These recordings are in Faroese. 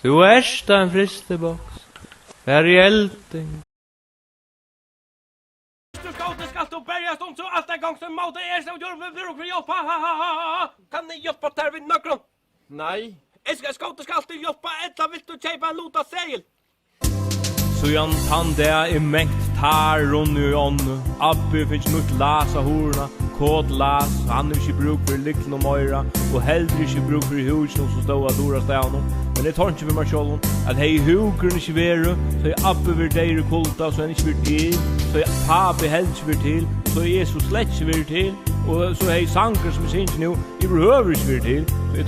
Du erst en fristebox. Vær i elding. Du skal du bergast om så alt en gang som måte så du bruk for hjelp. Kan ni hjelpa der vid nøkron? Nei. Jeg skal du hjelpa, etla vil du kjeipa en lota segel. Så Jan han det mengt tar rundt i ånden. Abbe finnes nytt las av horna. Kod las. Han ikke bruk for likten og møyra. Og heller ikke bruk for husen som stod av dora stavnen. Men det tar ikke for meg selv. At hei hukeren ikke være. Så er Abbe vir deir kulta. Så er han ikke vir til. Så er Pape heller ikke vir til. Så er Jesus slett ikke vir til. Og så er sanger som synes nu. I behøver ikke vir til. Så jeg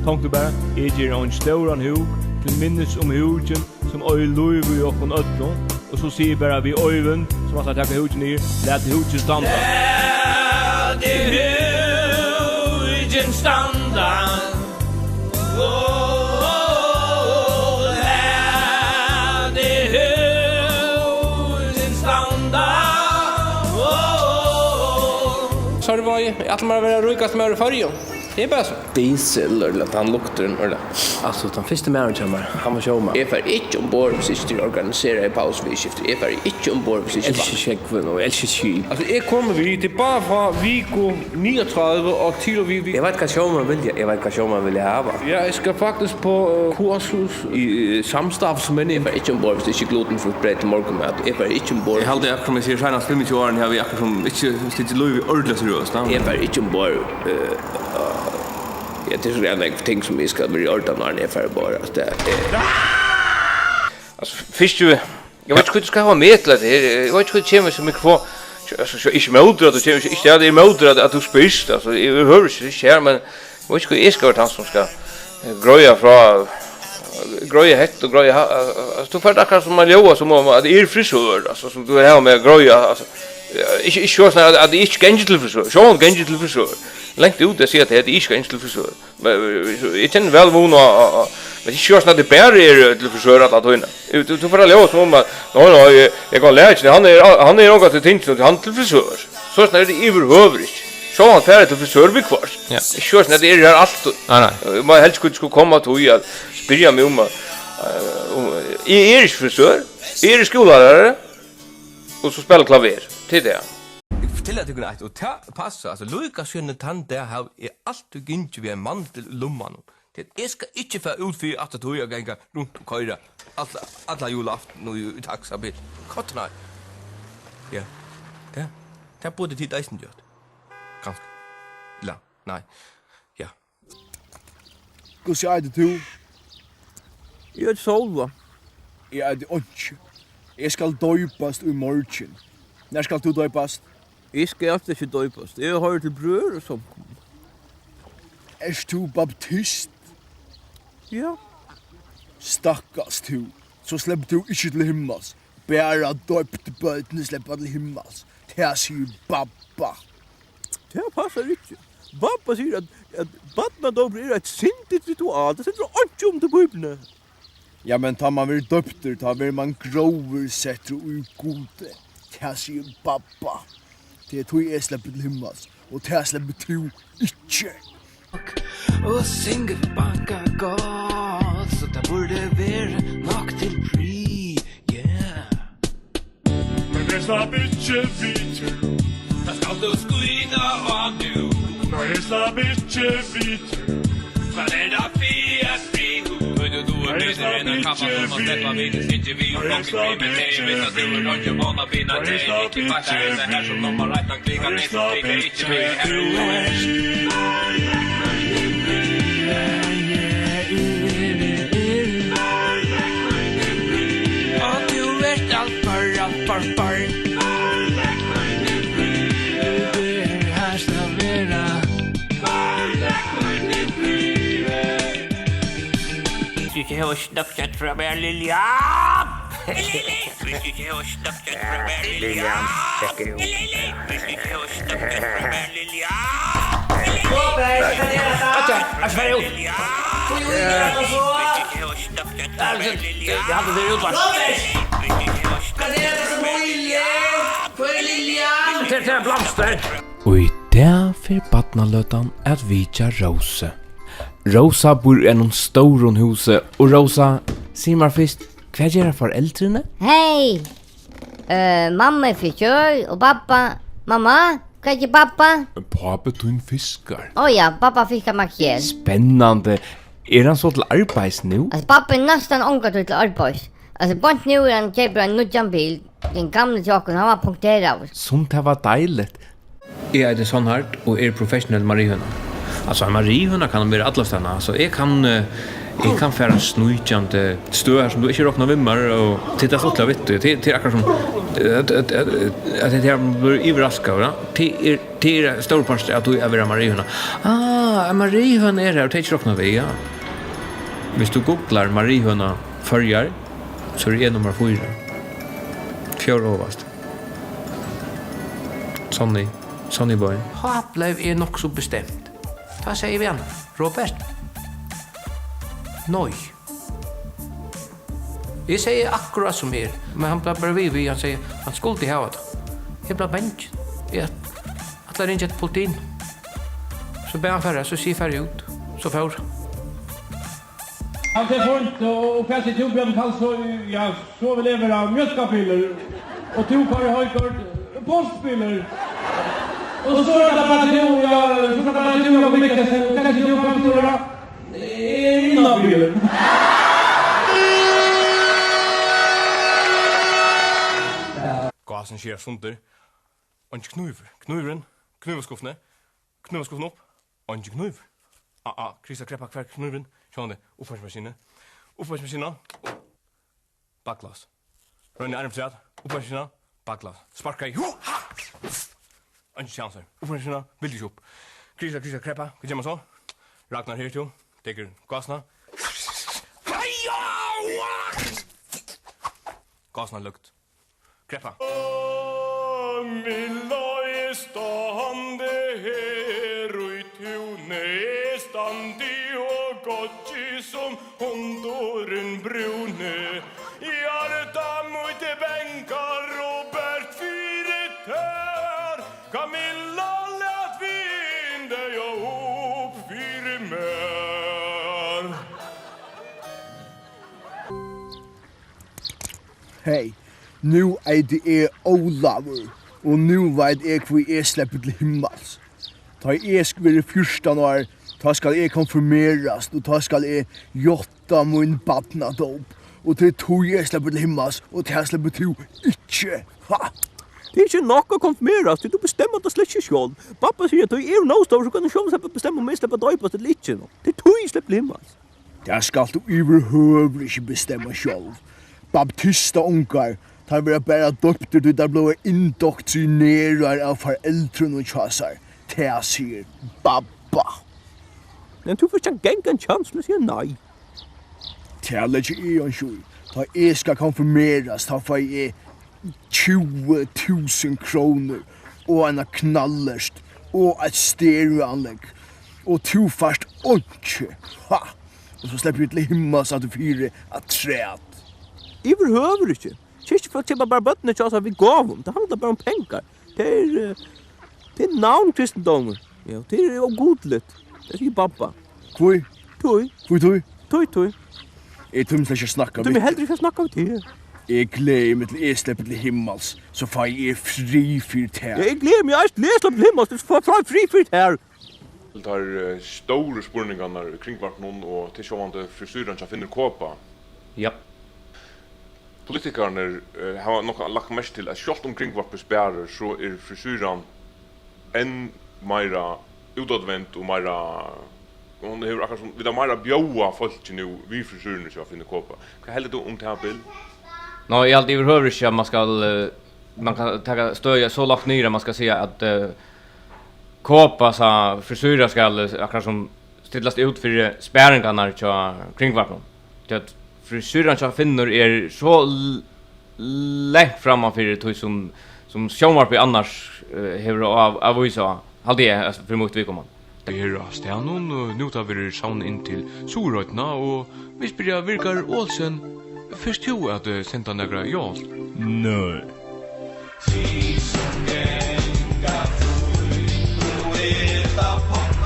tenkte bare. Jeg gir en ståran huk. Til minnes om huken. Som øy luiv i okkon ötlån. Og så sier bara vi øyven, som har takket huken i, lät huken standa. Lät huken standa. Lät huken standa. Så det var ju att man var rikast med i förr. Det är bara så. Diesel eller han luktar eller. Alltså den första manager han var showman. Jag får inte ombord hvis du organiserar paus vid skiftet. Jag får inte ombord hvis inte checkven och älskar skip. Alltså jag kommer vi till bara från Vico 39 och till vi. Jag vet vad showman vill jag. Jag vet vad showman vill ha. Ja, jag ska faktiskt på kursus i samstavsmän. Jag får inte ombord hvis det inte glutenfritt bröd till morgonmat. Jag får inte ombord. Jag hade jag kommer se senast 25 år när vi akkurat som inte sitter löv ordentligt seriöst. Jag får inte ombord. Jag tror det är en ting som vi ska bli ordna när ni för bara att det alltså fisk du jag vet inte hur du ska ha metlat det. Jag vet inte hur det kommer så mycket för alltså inte motor att det inte är motor att du spist alltså jag hör inte kär men jag vet inte hur jag ska vara han som ska gröja hett och gröja alltså du får akkurat som man gör som om att det är frisör alltså som du har med gröja alltså inte så att det är inte gängligt frisör så gängligt frisör längt ut det ser att det är inte gängligt frisör men jag känner väl vona men det körs när det bär är till frisör att höna du får alla som om nej jag kan lära han är något att tänka till han till frisör så när det är överhuvud så han färd till frisör vid kvart ja körs när det är allt nej man helst skulle komma till att spyrja mig om är frisör är skollärare och så spelar klaver till det. Till att du kan och passa alltså Lucas sjönne tant där har allt du gint vi en man till lumman. Det ska inte för ut för att du gänga runt och köra. Alla julafton nu i taxabil. Kottna. Ja. Det borde tid eisen gjort. Ganska. La. Nej. Ja. Hur ser det du? Jag är solva. Jag är det inte. Jag ska döpas i morgon. När ska du döpas? Jag ska inte döpas. Jag har till bröder som kommer. Är du baptist? Ja. Stackars du. Så släpper du inte till himmels. Bara döpte bötene släpper till himmels. Det här säger babba. Det här passar inte. Babba säger att badnadobber är ett syndigt ritual. Det sätter inte om till bibeln. Ja, men tar man vill döpter, tar vill man grover sätter och gode. Det här säger babba. Det tog jag släpper till himmels. Och det här släpper du inte. Og synger baka godt, så det burde være nok til fri, yeah. Men det slapp ikke vi to. Da skal du sklyne og du. Nå jeg slapp ikke vi to. Hva er det fiat fri hu? Høyde du er bedre enn en kappa som har sleppa vinnes, ikke vi og noen fri, men det er vitt at du er noen som hånda bina til, ikke fakta er det her som noen har rett og klikker, det som klikker, ikke vi er her. Bar. Här ska vera. Ikke har snakket fra meg, Lilian! Ikke har snakket fra meg, Lilian! Ikke har snakket fra meg, Lilian! Håper, kan jeg da? Jeg sverger ut! Ikke har snakket fra meg, Lilian! Jeg hadde det utvalgt. Kan jeg da som Lilje? For Lilian! Til blomster! Og i det for badnaløtan at vitja Rose. Rosa bor i en stor huset, og Rosa, sier meg først, hva gjør foreldrene? Hej! Mamma är fiskör och pappa... Mamma, vad är pappa? Pappa tog fiskar. Ja, pappa fiskar makrel. Spännande. Han så till arbets nu? Alltså pappa är nästan ångat till arbets. Alltså bort nu är han köper en nudjan bil. Den gamla tjocken, han var punkterad. Sånt här var dejligt. Jag är Sonhart och är professionell marihöna. Alltså en marihöna kan vara alla stanna. Alltså jag kan fära snujtjande stöar som du inte råknar vimmar och titta så till vet du. Det är akkurat som att det här blir överraskad. Det är stor part att du är vara marihöna. En marihöna är här och det inte råknar vi, ja. Hvis du googlar marihöna förjar så är det nummer 4. 4 överst. Sonny boy. Haplev är nog så bestämt. Vad säger vi han? Robert? Noi. Jag säger akkurat som er, men han blir bara vid, han säger, han skulle till havet. Jag blir bänk. Alla ringer ett politin. Så ber han färre, så ser färre ut. Så får. Allt är fullt och kanske Torbjörn kan så vi lever av mjölkapiller och Tokar Höjkort postpiller. Och så är det bara och mycket sen kanske du kan förstå innan bilen. Gasen skjer sunder. Og ikke knuver. Knuverskuffen opp. Og ikke knuv. Krista kreppa hver knuven. Sjån det. Oppvarsmaskina. Bakglas. Rønne armtræt. Oppvarsmaskina. Bakglas. Sparka i. Og ikke kjanser. Oppvarsmaskina. Vildig opp. Krista kreppa. Hva gjør man så? Ragnar her til. Dekker gasna. Gasna lukt. Kreppa. Milla är stående här och i tune är standi och gotchi som hondoren brune. Hjärta mot bänkar Robert fyret här. Camilla lät vinde jag upp fyre mer. Hej. Nu är det Olaver, och nu vet jag hur jag släpper till himmels. Ta jag ska vara 14 år, ta ska jag konfirmeras, och ta ska jag jotta min badnadop. Och det tog jag släpper till himmels, och det släpper till inte. Ha! Det är inte nog att konfirmeras, du bestämmer att släpper själv. Pappa säger att du är någonstans så kan du själv bestämma om jag släpper döpas eller inte. Det tog jag släpper himmels. Det ska du överhuvud inte bestämma själv. Baptista ungar, tar vi bara döpter du där blåa indoktrinerar av föräldern och tjassar. Det säger babba. Men du får inte gänga en chans att säga nej. Det lägger jag en tjur. Ta jag ska konfirmeras, ta får jag 20 000 kronor och en knallerst och ett stereoanlägg. Och du fast inte. Ha! Och så släpper vi till himmel så att du fyrer att träd. Överhuvud inte. Kyrkje för att köpa bara bötterna till oss att vi gav dem. Det handlar bara om pengar. Det är namnkristendom. Ja, det är ogodligt. Det säger pappa. Kvoi? Toi. Toi. Jag tror inte snacka du. Du är heller inte snacka om det. Jag gleder mig till jag släpper till himmels. Så får jag fri för det här. Jag gleder mig att jag släpper till himmels. Så får jag fri för det här. Det är stora spurningarna kring vart någon och till sjåvande frisyren som finner kåpa. Ja. Politikerna har nog lagt mest till att skott omkring vart bespärrar så är frisyren en mera utåtvänt och mera hon har akkurat som vi har mera bjöa folk nu vi frisyren som finner kåpa. Vad häller du om det här bild? Nej, jag alltid överhör inte man kan ta stöja så lågt ner man ska säga att kåpa så frisyrer ska akkurat som ställas ut för spärringarna kring vart det frisyren som finner är så långt framför det som sjömar på annars hur av visa hade jag för mot vi kommer. Det är Stianon och nu tar vi saun in till Sorøytna och vi spyrir virkar Olsen först ju att sända några ja. Nej. Popcorn,